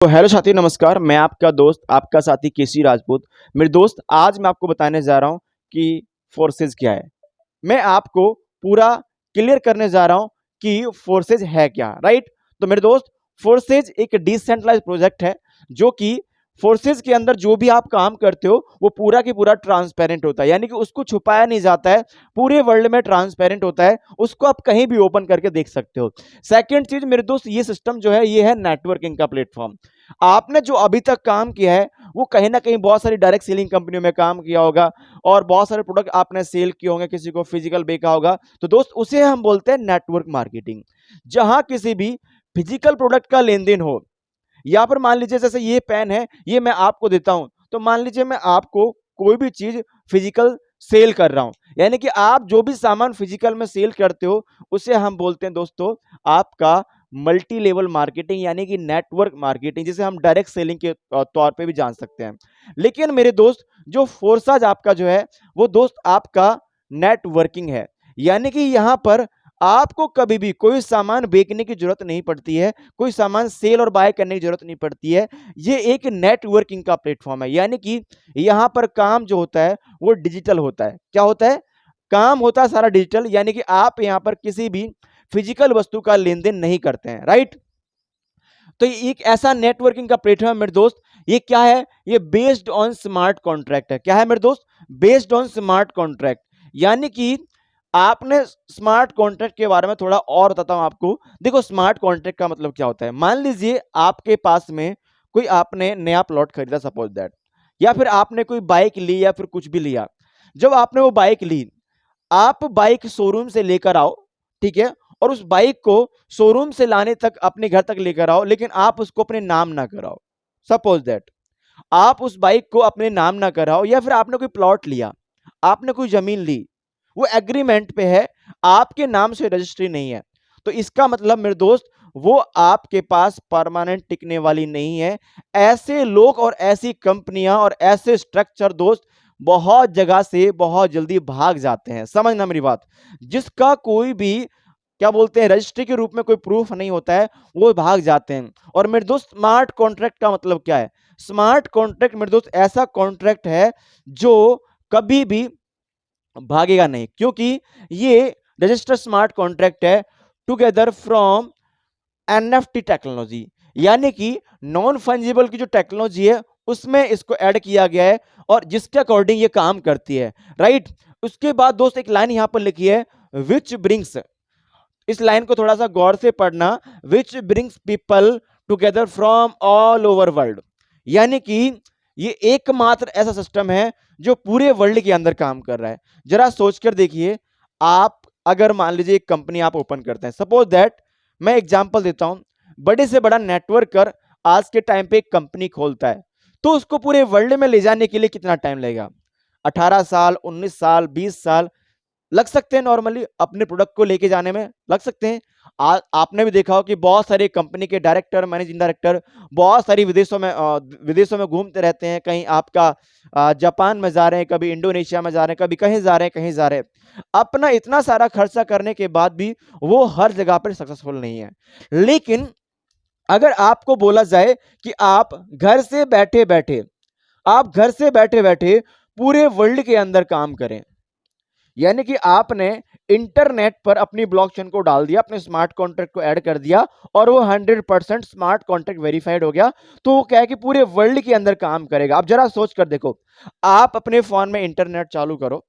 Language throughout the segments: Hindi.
तो हेलो साथी, नमस्कार। मैं आपका दोस्त, आपका साथी केसी राजपूत। मेरे दोस्त, आज मैं आपको बताने जा रहा हूँ कि फोर्सेज क्या है। मैं आपको पूरा क्लियर करने जा रहा हूँ कि फोर्सेज है क्या, राइट। तो मेरे दोस्त, फोर्सेज एक डिसेंट्रलाइज प्रोजेक्ट है जो कि फोर्सेज के अंदर जो भी आप काम करते हो वो पूरा की पूरा ट्रांसपेरेंट होता है, यानी कि उसको छुपाया नहीं जाता है। पूरे वर्ल्ड में ट्रांसपेरेंट होता है, उसको आप कहीं भी ओपन करके देख सकते हो। सेकेंड चीज मेरे दोस्त, ये सिस्टम जो है ये है नेटवर्किंग का प्लेटफॉर्म। आपने जो अभी तक काम किया है वो कहीं ना कहीं बहुत सारी डायरेक्ट सेलिंग कंपनियों में काम किया होगा और बहुत सारे प्रोडक्ट आपने सेल किए होंगे, किसी को फिजिकल बेचा होगा। तो दोस्त, उसे हम बोलते हैं नेटवर्क मार्केटिंग। जहां किसी भी फिजिकल प्रोडक्ट का लेन देन हो, या फिर मान लीजिए जैसे ये पेन है, ये मैं आपको देता हूं, तो मान लीजिए मैं आपको कोई भी चीज फिजिकल सेल कर रहा हूं, यानी कि आप जो भी सामान फिजिकल में सेल करते हो उसे हम बोलते हैं दोस्तों आपका मल्टी लेवल मार्केटिंग, यानी कि नेटवर्क मार्केटिंग, जिसे हम डायरेक्ट सेलिंग के तौर पे भी जान सकते हैं। लेकिन मेरे दोस्त, जो फोर्साज आपका जो है वो दोस्त आपका नेटवर्किंग है, यानी कि यहां पर आपको कभी भी कोई सामान बेचने की जरूरत नहीं पड़ती है, कोई सामान सेल और बाय करने की जरूरत नहीं पड़ती है। ये एक नेटवर्किंग का प्लेटफॉर्म है, यानी कि यहां पर काम जो होता है वो डिजिटल होता है। क्या होता है? काम होता है सारा डिजिटल, यानी कि आप यहां पर किसी भी फिजिकल वस्तु का लेन देन नहीं करते हैं, राइट। तो ये एक ऐसा नेटवर्किंग का प्लेटफॉर्म है मेरे दोस्त। ये क्या है? ये बेस्ड ऑन स्मार्ट कॉन्ट्रैक्ट है। क्या है मेरे दोस्त? बेस्ड ऑन स्मार्ट कॉन्ट्रैक्ट, यानी कि आपने स्मार्ट कॉन्ट्रैक्ट के बारे में थोड़ा और बताता हूं आपको। देखो, स्मार्ट कॉन्ट्रैक्ट का मतलब क्या होता है। मान लीजिए आपके पास में कोई आपने नया प्लॉट खरीदा, सपोज दैट, या फिर आपने कोई बाइक ली या फिर कुछ भी लिया। जब आपने वो बाइक ली, आप बाइक शोरूम से लेकर आओ, ठीक है, और उस बाइक को शोरूम से लाने तक अपने घर तक लेकर आओ, लेकिन आप उसको अपने नाम ना कराओ। सपोज दैट आप उस बाइक को अपने नाम ना कराओ, या फिर आपने कोई प्लॉट लिया, आपने कोई जमीन ली, वो एग्रीमेंट पे है, आपके नाम से रजिस्ट्री नहीं है, तो इसका मतलब मेरे दोस्त वो आपके पास परमानेंट टिकने वाली नहीं है। ऐसे लोग और ऐसी कंपनियां और ऐसे स्ट्रक्चर दोस्त बहुत जगह से बहुत जल्दी भाग जाते हैं। समझना मेरी बात। जिसका कोई भी क्या बोलते हैं रजिस्ट्री के रूप में कोई प्रूफ नहीं होता है, वो भाग जाते हैं। और मेरे दोस्त, स्मार्ट कॉन्ट्रैक्ट का मतलब क्या है? स्मार्ट कॉन्ट्रैक्ट मेरे दोस्त ऐसा कॉन्ट्रैक्ट है जो कभी भी भागेगा नहीं, क्योंकि ये रजिस्टर स्मार्ट कॉन्ट्रैक्ट है टुगेदर फ्रॉम एनएफटी टेक्नोलॉजी, यानी कि नॉन फंजिबल की जो टेक्नोलॉजी है उसमें इसको ऐड किया गया है और जिसके अकॉर्डिंग ये काम करती है, राइट। उसके बाद दोस्त एक लाइन यहां पर लिखी है, विच ब्रिंग्स, इस लाइन को थोड़ा सा गौर से पढ़ना, which brings people together from all over world, यानी कि ये एकमात्र ऐसा सिस्टम है जो पूरे वर्ल्ड के अंदर काम कर रहा है। जरा सोचकर देखिए, आप अगर मान लीजिए एक कंपनी आप ओपन करते हैं, सपोज दैट, मैं एग्जांपल देता हूं, बड़े से बड़ा नेटवर्कर आज के टाइम पे एक कंपनी खोलता है, तो उसको पूरे वर्ल्ड में ले जाने के लिए कितना टाइम लगेगा? 18 साल, 19 साल, 20 साल लग सकते हैं। नॉर्मली अपने प्रोडक्ट को लेके जाने में लग सकते हैं। आपने भी देखा हो कि बहुत सारे कंपनी के डायरेक्टर, मैनेजिंग डायरेक्टर बहुत सारी विदेशों में घूमते रहते हैं। कहीं आपका जापान में जा रहे हैं, कभी इंडोनेशिया में जा रहे हैं, कभी कहीं जा रहे हैं, कहीं जा रहे हैं। अपना इतना सारा खर्चा करने के बाद भी वो हर जगह पर सक्सेसफुल नहीं है। लेकिन अगर आपको बोला जाए कि आप घर से बैठे बैठे पूरे वर्ल्ड के अंदर काम करें, यानी कि आपने इंटरनेट पर अपनी ब्लॉकचेन को डाल दिया, अपने स्मार्ट कॉन्ट्रैक्ट को ऐड कर दिया और वो 100% स्मार्ट कॉन्ट्रैक्ट वेरीफाइड हो गया, तो वो क्या है कि पूरे वर्ल्ड के अंदर काम करेगा। अब जरा सोच कर देखो, आप अपने फोन में इंटरनेट चालू करो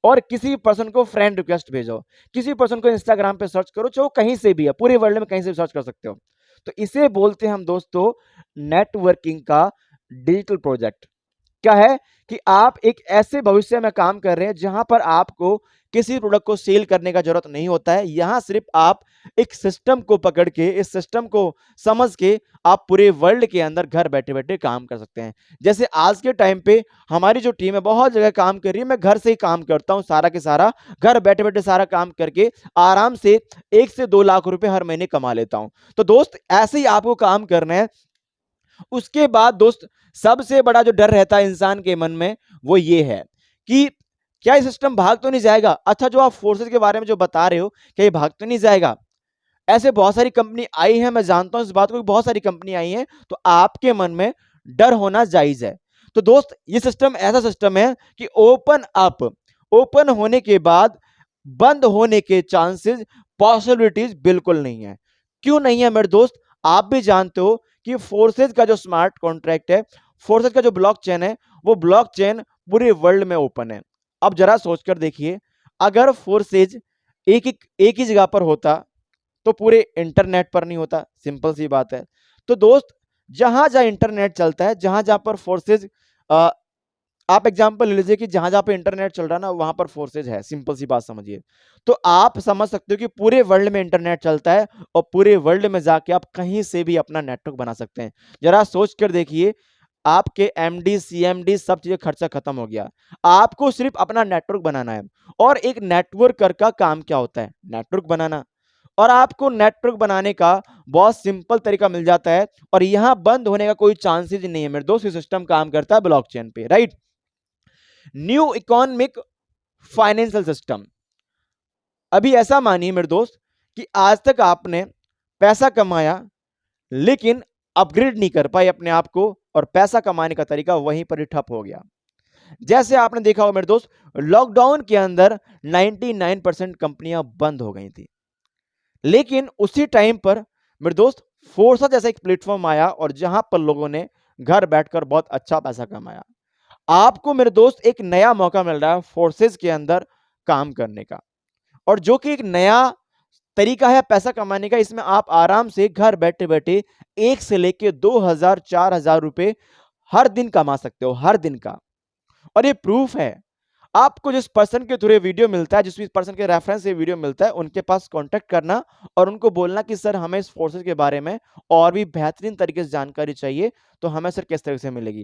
और किसी पर्सन को फ्रेंड रिक्वेस्ट भेजो, किसी पर्सन को इंस्टाग्राम पे सर्च करो, चाहे वो कहीं से भी है, पूरे वर्ल्ड में कहीं से भी सर्च कर सकते हो। तो इसे बोलते हैं हम दोस्तों नेटवर्किंग का डिजिटल प्रोजेक्ट। क्या है कि आप एक ऐसे भविष्य में काम कर रहे हैं जहां पर आपको किसी प्रोडक्ट को सेल करने का जरूरत नहीं होता है। यहां सिर्फ आप एक सिस्टम को पकड़ के, इस सिस्टम को समझ के आप पूरे वर्ल्ड के अंदर घर बैठे बैठे काम कर सकते हैं। जैसे आज के टाइम पे हमारी जो टीम है बहुत जगह काम कर रही है, मैं घर से ही काम करता हूं, सारा के सारा घर बैठे बैठे सारा काम करके आराम से 1 से 2 लाख रुपए हर महीने कमा लेता हूं। तो दोस्त, ऐसे ही आपको काम करना है। उसके बाद दोस्त, सबसे बड़ा जो डर रहता है इंसान के मन में वो ये है कि क्या ये सिस्टम भाग तो नहीं जाएगा। अच्छा, जो आप फोर्सेस के बारे में जो बता रहे हो, क्या ये भाग तो नहीं जाएगा? ऐसे बहुत सारी कंपनी आई है, मैं जानता हूं इस बात को, बहुत सारी कंपनी आई है, तो आपके मन में डर होना जायज है। तो दोस्त ये सिस्टम ऐसा सिस्टम है कि ओपन होने के बाद बंद होने के चांसेस, पॉसिबिलिटीज बिल्कुल नहीं है। क्यों नहीं है मेरे दोस्त? आप भी जानते हो कि फोर्सेज का जो स्मार्ट कॉन्ट्रैक्ट है, फोर्सेज का जो ब्लॉकचेन है, वो ब्लॉकचेन पूरे वर्ल्ड में ओपन है। अब जरा सोचकर देखिए, अगर फोर्सेज एक ही जगह पर होता तो पूरे इंटरनेट पर नहीं होता। सिंपल सी बात है। तो दोस्त जहां जहां इंटरनेट चलता है, जहां जहां पर फोर्सेज, आप एग्जांपल ले लीजिए कि जहां जहां पे इंटरनेट चल रहा है ना, वहां पर फोर्सेज है। सिंपल सी बात समझिए। तो आप समझ सकते हो कि पूरे वर्ल्ड में इंटरनेट चलता है और पूरे वर्ल्ड में जाके आप कहीं से भी अपना नेटवर्क बना सकते हैं। जरा सोच कर देखिए, आपके एमडी सीएमडी सब चीजें खर्चा खत्म हो गया। आपको सिर्फ अपना नेटवर्क बनाना है। और एक नेटवर्कर का काम क्या होता है? नेटवर्क बनाना। और आपको नेटवर्क बनाने का बहुत सिंपल तरीका मिल जाता है और यहां बंद होने का कोई चांसेस ही नहीं है मेरे दोस्त। सिस्टम काम करता है ब्लॉकचेन पे, right? New economic financial system. अभी ऐसा मानिए मेरे दोस्त कि आज तक आपने पैसा कमाया, लेकिन अपग्रेड नहीं कर पाए अपने आप को, और पैसा कमाने का तरीका वहीं पर ही ठप हो गया। जैसे आपने देखा होगा मेरे दोस्त, लॉकडाउन के अंदर 99% कंपनियां बंद हो गई थी, लेकिन उसी टाइम पर मेरे दोस्त फोर्सा जैसा एक प्लेटफॉर्म आया और जहां पर लोगों ने घर बैठकर बहुत अच्छा पैसा कमाया। आपको मेरे दोस्त एक नया मौका मिल रहा है फोर्सेस के अंदर काम करने का, और जो कि एक नया तरीका है पैसा कमाने का। इसमें आप आराम से घर बैठे बैठे 1 से लेके 2000 4000 रुपए हर दिन कमा सकते हो, हर दिन का। और ये प्रूफ है। आपको जिस पर्सन के थ्रू ये वीडियो मिलता है, जिस भी पर्सन के रेफरेंस से वीडियो मिलता है, उनके पास कांटेक्ट करना और उनको बोलना कि सर हमें इस फोर्सेस के बारे में और भी बेहतरीन तरीके से जानकारी चाहिए, तो हमें सर किस तरह से मिलेगी।